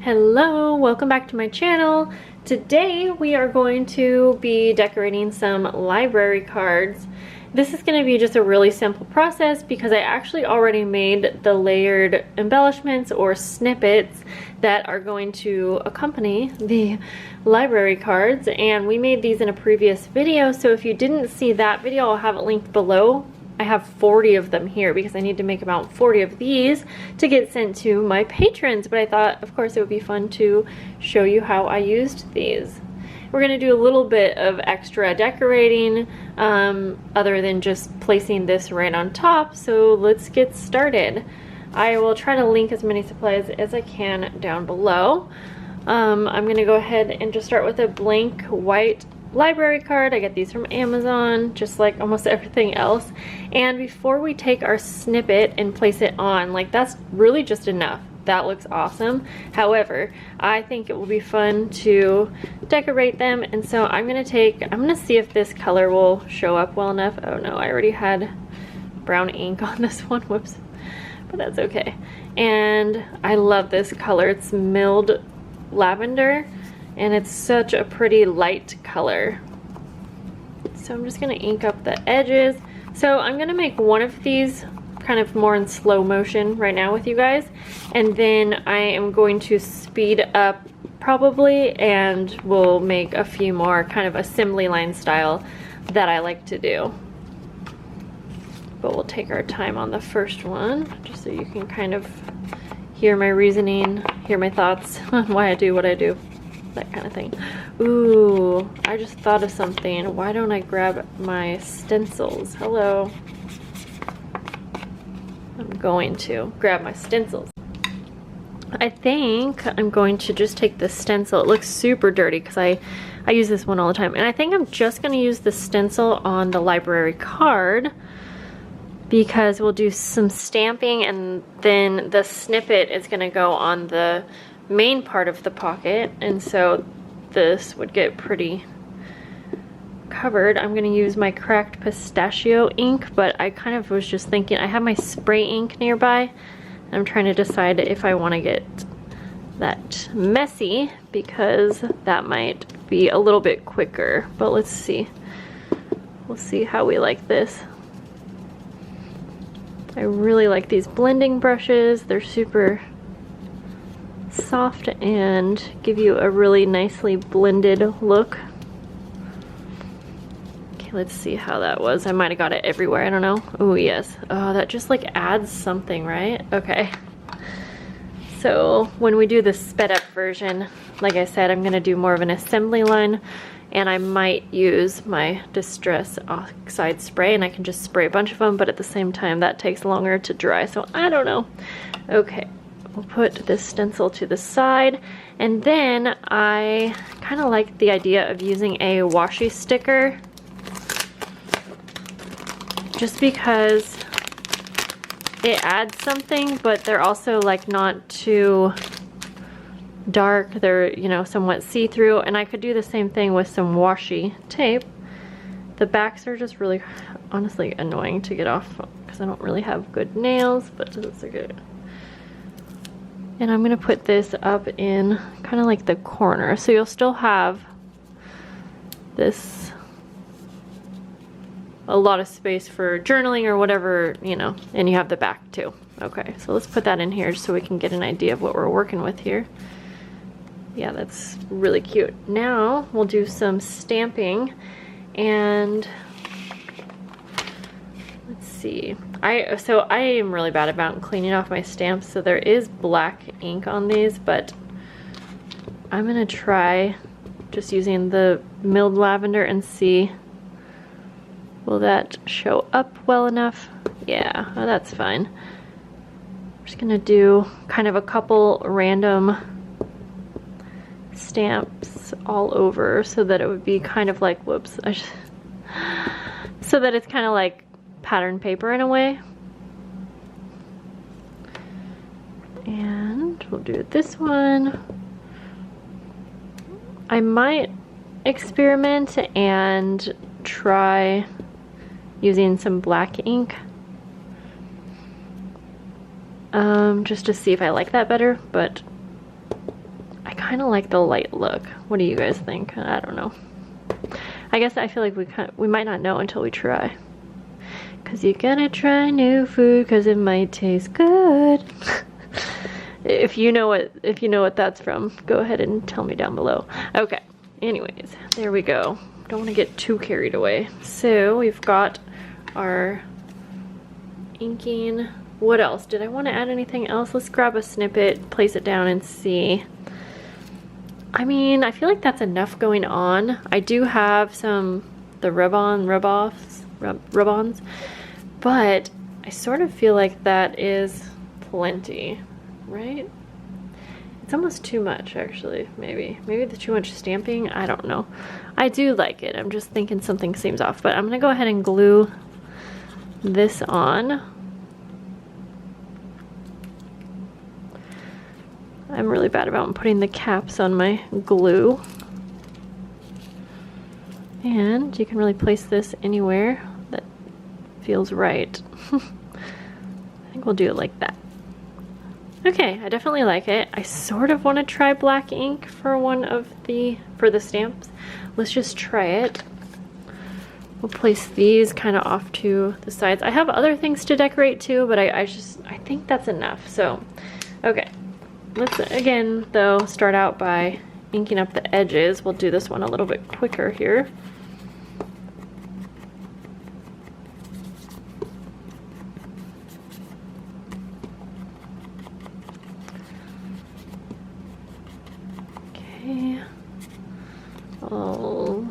Hello, welcome back to my channel. Today we are going to be decorating some library cards. This is going to be just a really simple process because I actually already made the layered embellishments or snippets that are going to accompany the library cards, and we made these in a previous video, so if you didn't see that video, I'll have it linked below. I have 40 of them here because I need to make about 40 of these to get sent to my patrons, but I thought of course it would be fun to show you how I used these. We're going to do a little bit of extra decorating other than just placing this right on top, so let's get started. I will try to link as many supplies as I can down below. I'm going to go ahead and just start with a blank white library card. I get these from Amazon, just like almost everything else. And before we take our snippet and place it on, like that's really just enough. That looks awesome. However, I think it will be fun to decorate them, and so I'm gonna see if this color will show up well enough. Oh no, I already had brown ink on this one, whoops, but that's okay. And I love this color. It's milled lavender, and it's such a pretty light color. So I'm just gonna ink up the edges. So I'm gonna make one of these kind of more in slow motion right now with you guys, and then I am going to speed up probably, and we'll make a few more kind of assembly line style that I like to do. But we'll take our time on the first one just so you can kind of hear my reasoning, hear my thoughts on why I do what I do. That kind of thing. Ooh, I just thought of something. Why don't I grab my stencils? Hello. I'm going to grab my stencils. I think I'm going to just take the stencil. It looks super dirty because I use this one all the time. And I think I'm just going to use the stencil on the library card because we'll do some stamping, and then the snippet is going to go on the main part of the pocket, and so this would get pretty covered. I'm going to use my cracked pistachio ink, but I kind of was just thinking I have my spray ink nearby. I'm trying to decide if I want to get that messy because that might be a little bit quicker, but let's see. We'll see how we like this. I really like these blending brushes. They're super soft and give you a really nicely blended look. Okay, let's see how that was. I might have got it everywhere, I don't know. Oh yes, oh, that just like adds something, right? Okay, so when we do the sped up version, like I said, I'm gonna do more of an assembly line, and I might use my Distress Oxide spray, and I can just spray a bunch of them, but at the same time that takes longer to dry, so I don't know. Okay, we'll put this stencil to the side, and then I kind of like the idea of using a washi sticker just because it adds something, but they're also like not too dark. They're, you know, somewhat see-through, and I could do the same thing with some washi tape. The backs are just really honestly annoying to get off because I don't really have good nails, but it's good. And I'm gonna put this up in kind of like the corner, so you'll still have this, a lot of space for journaling or whatever, you know, and you have the back too. Okay, so let's put that in here so we can get an idea of what we're working with here. Yeah, that's really cute. Now we'll do some stamping, and let's see. So I am really bad about cleaning off my stamps, so there is black ink on these, but I'm gonna try just using the milled lavender and see, will that show up well enough? Yeah, oh, that's fine. I'm just gonna do kind of a couple random stamps all over so that it would be kind of like, whoops, so that it's kind of like pattern paper in a way. And we'll do this one. I might experiment and try using some black ink just to see if I like that better, but kind of like the light look. What do you guys think? I don't know. I guess I feel like we might not know until we try. Cause you gotta try new food, cause it might taste good. If you know what that's from, go ahead and tell me down below. Okay. Anyways, there we go. Don't want to get too carried away. So we've got our inking. What else? Did I want to add anything else? Let's grab a snippet, place it down, and see. I mean, I feel like that's enough going on. I do have the rub-ons, but I sort of feel like that is plenty, right? It's almost too much, actually, maybe. Maybe the too much stamping, I don't know. I do like it, I'm just thinking something seems off, but I'm gonna go ahead and glue this on. I'm really bad about putting the caps on my glue. And you can really place this anywhere that feels right. I think we'll do it like that. Okay, I definitely like it. I sort of want to try black ink for for the stamps. Let's just try it. We'll place these kind of off to the sides. I have other things to decorate too, but I think that's enough. So, okay. Let's again though start out by inking up the edges. We'll do this one a little bit quicker here. Okay, I'll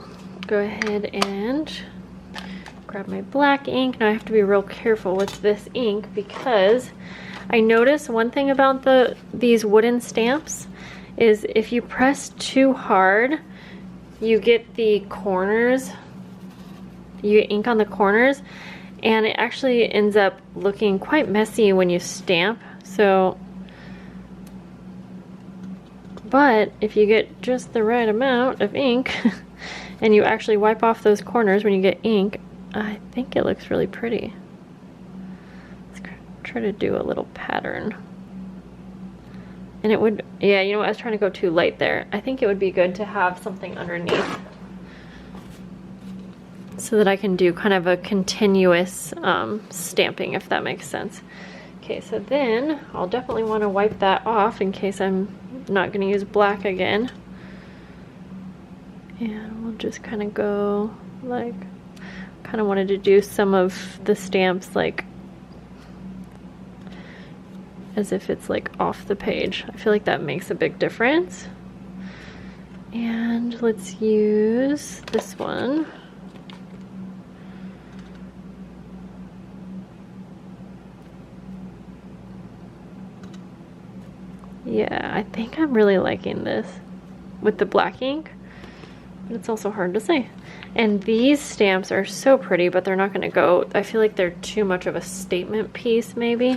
go ahead and grab my black ink. Now I have to be real careful with this ink because I notice one thing about these wooden stamps is if you press too hard, you get the corners, you get ink on the corners, and it actually ends up looking quite messy when you stamp. So, but if you get just the right amount of ink and you actually wipe off those corners when you get ink, I think it looks really pretty. Try to do a little pattern, and it would, yeah, you know what, I was trying to go too light there. I think it would be good to have something underneath so that I can do kind of a continuous stamping, if that makes sense. Okay, so then I'll definitely want to wipe that off in case I'm not going to use black again, and we'll just kind of go like, kind of wanted to do some of the stamps like as if it's like off the page. I feel like that makes a big difference. And let's use this one. Yeah, I think I'm really liking this with the black ink, but it's also hard to say. And these stamps are so pretty, but they're not gonna go, I feel like they're too much of a statement piece maybe.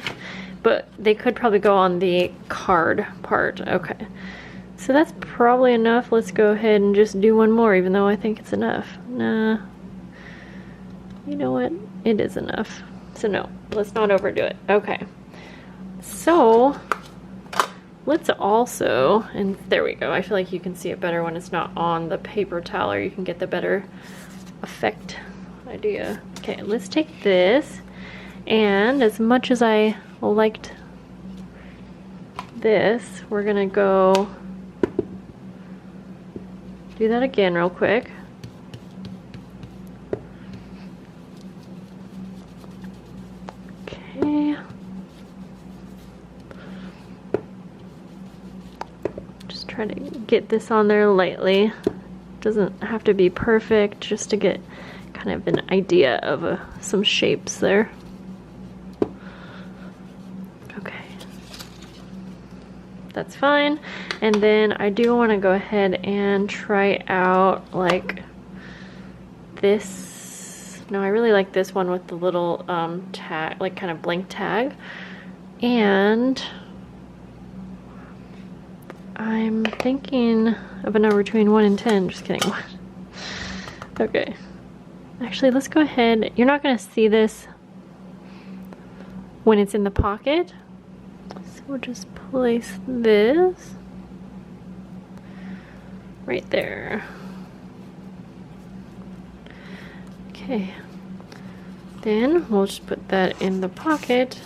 But they could probably go on the card part. Okay, so that's probably enough. Let's go ahead and just do one more, even though I think it's enough. Nah, you know what, it is enough. So no, let's not overdo it. Okay, so let's also, and there we go, I feel like you can see it better when it's not on the paper towel, or you can get the better effect idea. Okay, let's take this, and as much as I liked this, we're gonna go do that again real quick. Okay, just try to get this on there lightly. Doesn't have to be perfect, just to get kind of an idea of some shapes there. That's fine. And then I do want to go ahead and try out like this. No, I really like this one with the little tag, like kind of blank tag. And I'm thinking of a number between 1 and 10. Just kidding. Okay. Actually, let's go ahead. You're not going to see this when it's in the pocket. So we'll just place this. right there. Okay, then we'll just put that in the pocket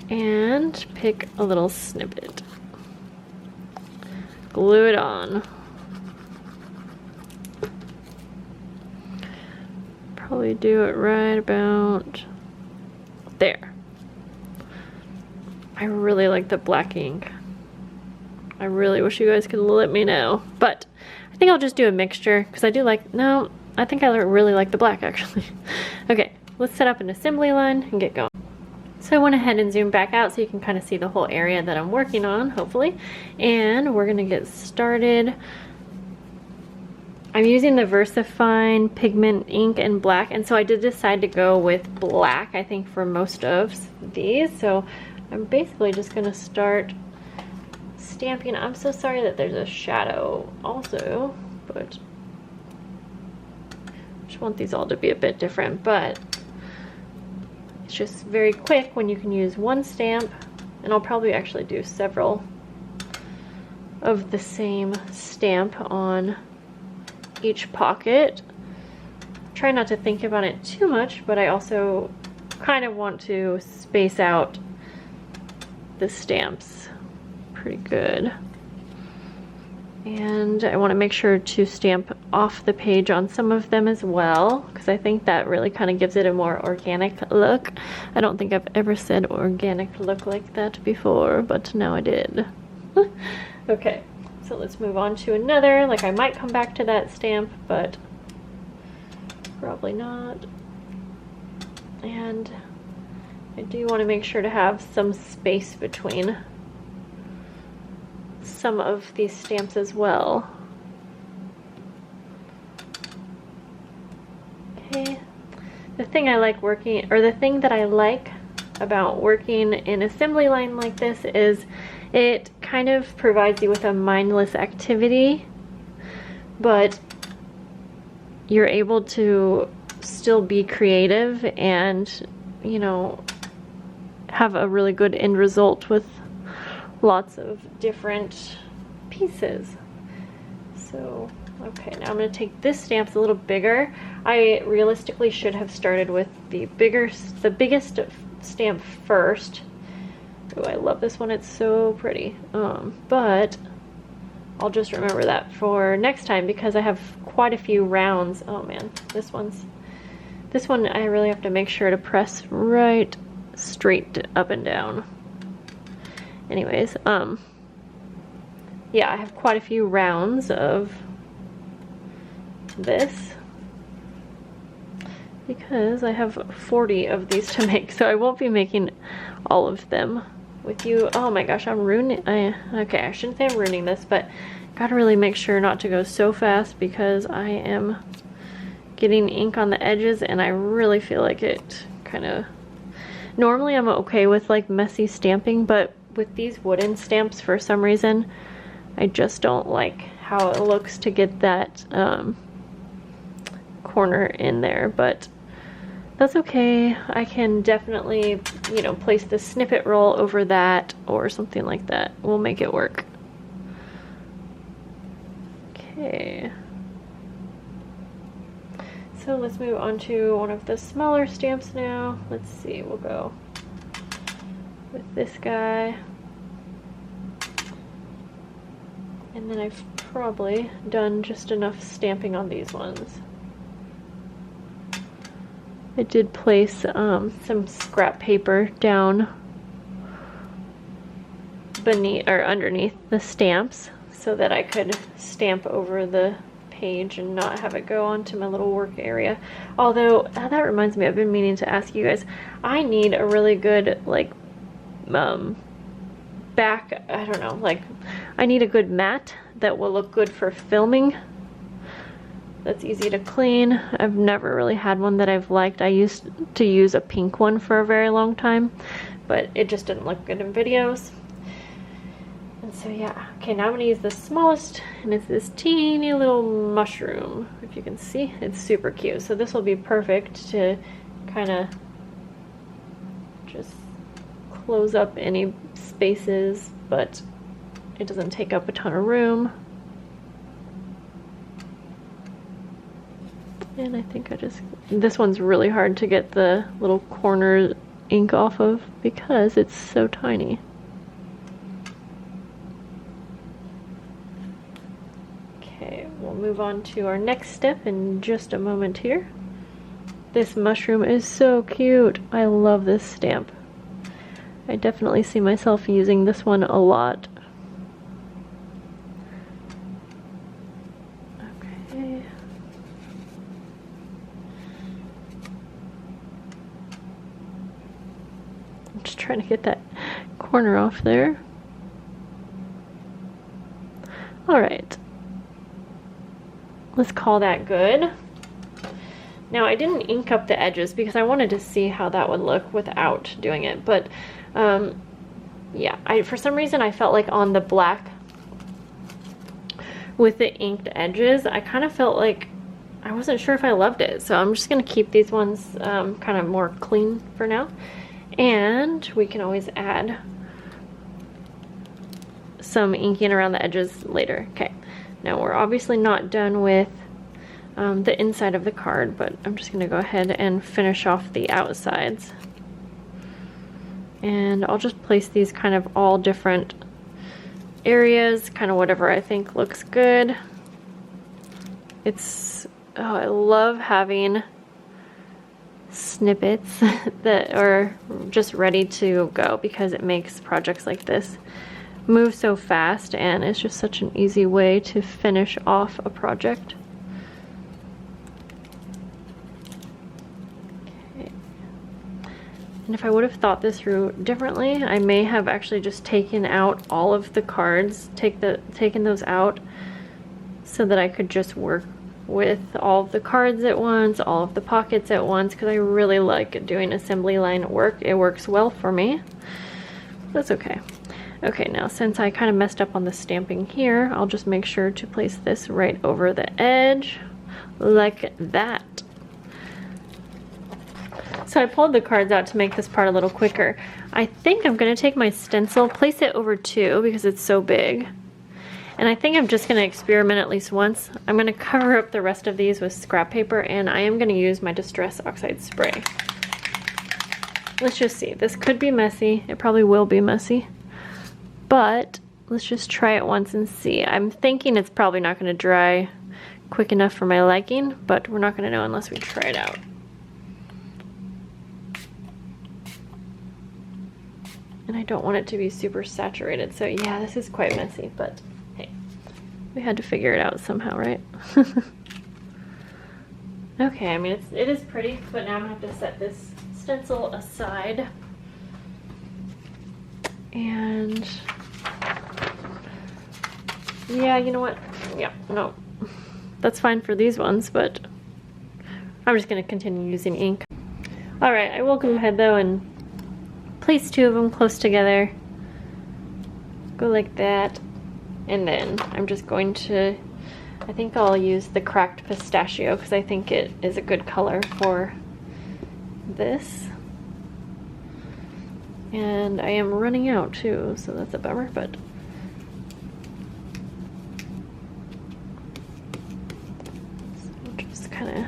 and pick a little snippet. Glue it on. Probably do it right about there. I really like the black ink. I really wish you guys could let me know, but I think I'll just do a mixture because I do like, no, I think I really like the black actually. Okay, let's set up an assembly line and get going. So I went ahead and zoomed back out so you can kind of see the whole area that I'm working on, hopefully. And we're gonna get started. I'm using the VersaFine pigment ink in black, and so I did decide to go with black, I think, for most of these. So I'm basically just gonna start stamping. I'm so sorry that there's a shadow also, but I just want these all to be a bit different, but it's just very quick when you can use one stamp, and I'll probably actually do several of the same stamp on each pocket. Try not to think about it too much, but I also kind of want to space out the stamps pretty good. And I want to make sure to stamp off the page on some of them as well, because I think that really kind of gives it a more organic look. I don't think I've ever said organic look like that before, but now I did. Okay, so let's move on to another. Like, I might come back to that stamp, but probably not. And I do want to make sure to have some space between some of these stamps as well. Okay, the thing I like working, or the thing that I like about working in assembly line like this is it kind of provides you with a mindless activity, but you're able to still be creative and, you know, have a really good end result with lots of different pieces. So, okay, now I'm going to take this stamp, it's a little bigger. I realistically should have started with the biggest stamp first. Oh, I love this one, it's so pretty. But I'll just remember that for next time because I have quite a few rounds. Oh man, this one I really have to make sure to press right straight up and down. Anyways, yeah, I have quite a few rounds of this because I have 40 of these to make, so I won't be making all of them with you. Oh my gosh, I'm ruining, okay, I shouldn't say I'm ruining this, but gotta really make sure not to go so fast because I am getting ink on the edges and I really feel like it kind of, normally I'm okay with like messy stamping, but with these wooden stamps for some reason I just don't like how it looks to get that corner in there, but that's okay. I can definitely, you know, place the snippet roll over that or something like that. We'll make it work. Okay. So let's move on to one of the smaller stamps now. Let's see, we'll go with this guy. And then I've probably done just enough stamping on these ones. I did place some scrap paper down beneath or underneath the stamps so that I could stamp over the page and not have it go onto my little work area. Although that reminds me, I've been meaning to ask you guys, I need a really good like back, I don't know, like I need a good mat that will look good for filming, that's easy to clean. I've never really had one that I've liked. I used to use a pink one for a very long time, but it just didn't look good in videos. And so yeah, okay, now I'm gonna use the smallest, and it's this teeny little mushroom. If you can see, it's super cute. So this will be perfect to kind of just close up any spaces, but it doesn't take up a ton of room. And I think this one's really hard to get the little corner ink off of because it's so tiny. Okay, we'll move on to our next step in just a moment here. This mushroom is so cute. I love this stamp. I definitely see myself using this one a lot. Okay. I'm just trying to get that corner off there. All right. Let's call that good. Now I didn't ink up the edges because I wanted to see how that would look without doing it, but yeah, for some reason I felt like on the black with the inked edges, I kind of felt like I wasn't sure if I loved it, so I'm just gonna keep these ones kind of more clean for now, and we can always add some inking around the edges later. Okay, now we're obviously not done with the inside of the card, but I'm just gonna go ahead and finish off the outsides. And I'll just place these kind of all different areas, kind of whatever I think looks good. It's, oh, I love having snippets that are just ready to go because it makes projects like this move so fast, and it's just such an easy way to finish off a project. And if I would have thought this through differently, I may have actually just taken out all of the cards, taken those out so that I could just work with all of the cards at once, all of the pockets at once, because I really like doing assembly line work. It works well for me. That's okay. Okay, now since I kind of messed up on the stamping here, I'll just make sure to place this right over the edge, like that. So I pulled the cards out to make this part a little quicker. I think I'm gonna take my stencil, place it over 2 because it's so big. And I think I'm just gonna experiment at least once. I'm gonna cover up the rest of these with scrap paper, and I am gonna use my Distress Oxide spray. Let's just see, this could be messy. It probably will be messy, but let's just try it once and see. I'm thinking it's probably not gonna dry quick enough for my liking, but we're not gonna know unless we try it out. And I don't want it to be super saturated, so yeah, this is quite messy, but hey, we had to figure it out somehow, right? Okay, I mean, it is pretty, but now I'm gonna have to set this stencil aside. And yeah, you know what? Yeah, no, that's fine for these ones, but I'm just gonna continue using ink. All right, I will go ahead though and place 2 of them close together. Go like that. And then I'm just going to, I think I'll use the cracked pistachio because I think it is a good color for this. And I am running out too, so that's a bummer, but so just kind of,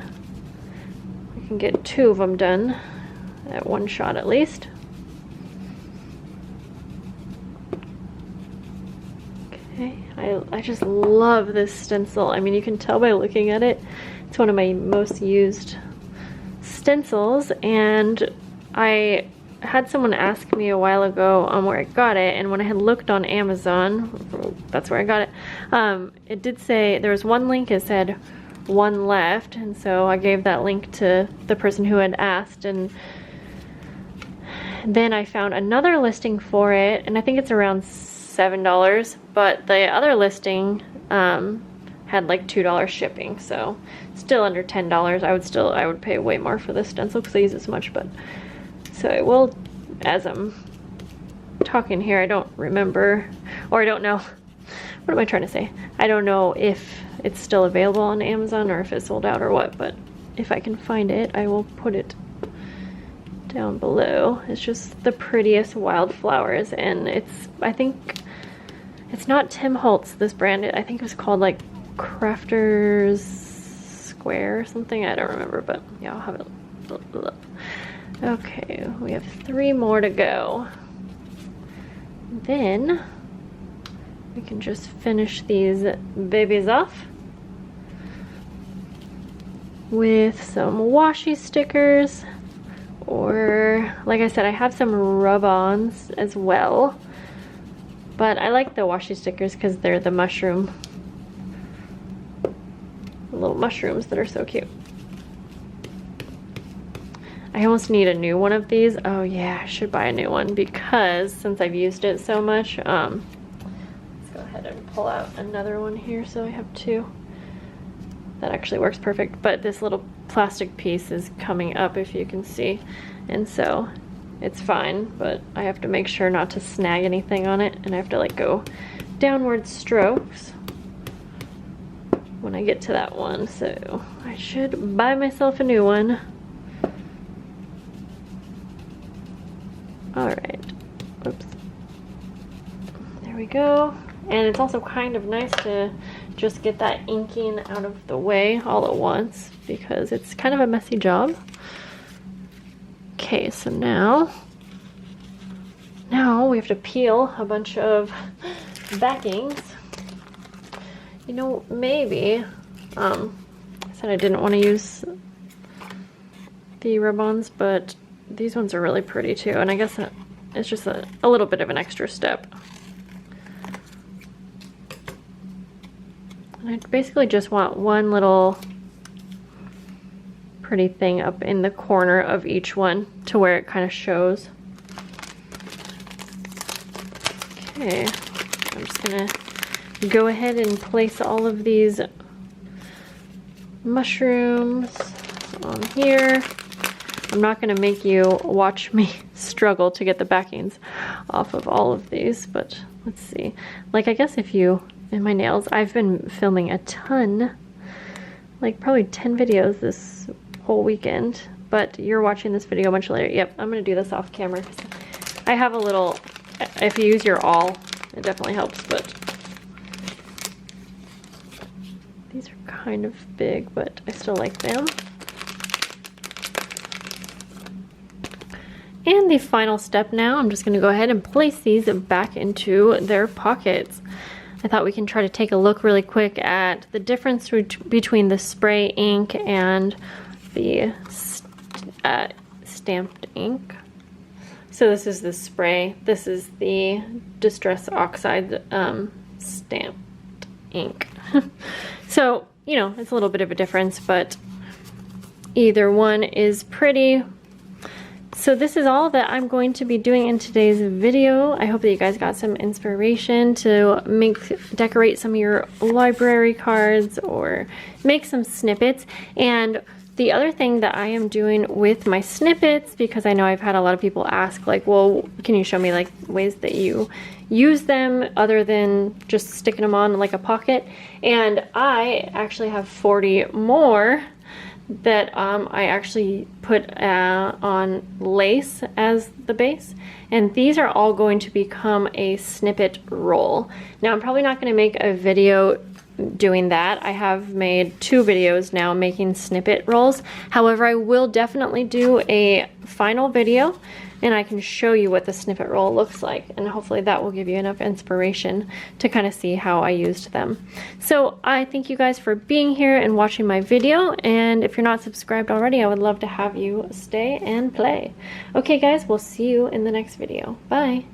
we can get 2 of them done at one shot at least. I just love this stencil. I mean, you can tell by looking at it, it's one of my most used stencils, and I had someone ask me a while ago on where I got it, and when I had looked on Amazon, that's where I got it, it did say, there was one link, it said 1 left, and so I gave that link to the person who had asked, and then I found another listing for it, and I think it's around $7, but the other listing had like $2 shipping, so still under $10. I would pay way more for this stencil because I use it so much. But so I will, as I'm talking here, I don't remember, or I don't know, what am I trying to say? I don't know if it's still available on Amazon or if it's sold out or what, but if I can find it, I will put it down below. It's just the prettiest wildflowers, and it's, I think, It's not Tim Holtz, this brand. I think it was called like Crafters Square or something. I don't remember, but yeah, I'll have it. Okay, we have 3 more to go. Then we can just finish these babies off with some washi stickers, or like I said, I have some rub-ons as well, but I like the washi stickers because they're the mushroom, little mushrooms that are so cute. I almost need a new one of these. Oh yeah, I should buy a new one because since I've used it so much, let's go ahead and pull out another one here so I have 2. That actually works perfect, but this little plastic piece is coming up, if you can see, and so it's fine, but I have to make sure not to snag anything on it, and I have to like go downward strokes when I get to that one, so I should buy myself a new one. Alright, oops, there we go. And it's also kind of nice to just get that inking out of the way all at once because it's kind of a messy job. Okay, so now we have to peel a bunch of backings. You know, maybe, I said I didn't want to use the rub-ons, but these ones are really pretty too, and I guess it's just a little bit of an extra step. And I basically just want one little pretty thing up in the corner of each one to where it kind of shows. Okay, I'm just gonna go ahead and place all of these mushrooms on here. I'm not gonna make you watch me struggle to get the backings off of all of these, but let's see. Like, I guess if you, in my nails, I've been filming a ton, like probably 10 videos this whole weekend, but you're watching this video much later. Yep, I'm gonna do this off camera. I have a little, if you use your awl, it definitely helps, but these are kind of big, but I still like them. And the final step now, I'm just gonna go ahead and place these back into their pockets. I thought we can try to take a look really quick at the difference between the spray ink and the stamped ink. So this is the spray, this is the Distress Oxide stamped ink. So, you know, it's a little bit of a difference, but either one is pretty. So this is all that I'm going to be doing in today's video. I hope that you guys got some inspiration to decorate some of your library cards or make some snippets. And the other thing that I am doing with my snippets, because I know I've had a lot of people ask, like, well, can you show me like ways that you use them other than just sticking them on like a pocket? And I actually have 40 more that I actually put on lace as the base, and these are all going to become a snippet roll. Now I'm probably not going to make a video doing that. I have made 2 videos now making snippet rolls. However, I will definitely do a final video and I can show you what the snippet roll looks like, and hopefully that will give you enough inspiration to kind of see how I used them. So I thank you guys for being here and watching my video, and if you're not subscribed already, I would love to have you stay and play. Okay guys, we'll see you in the next video. Bye!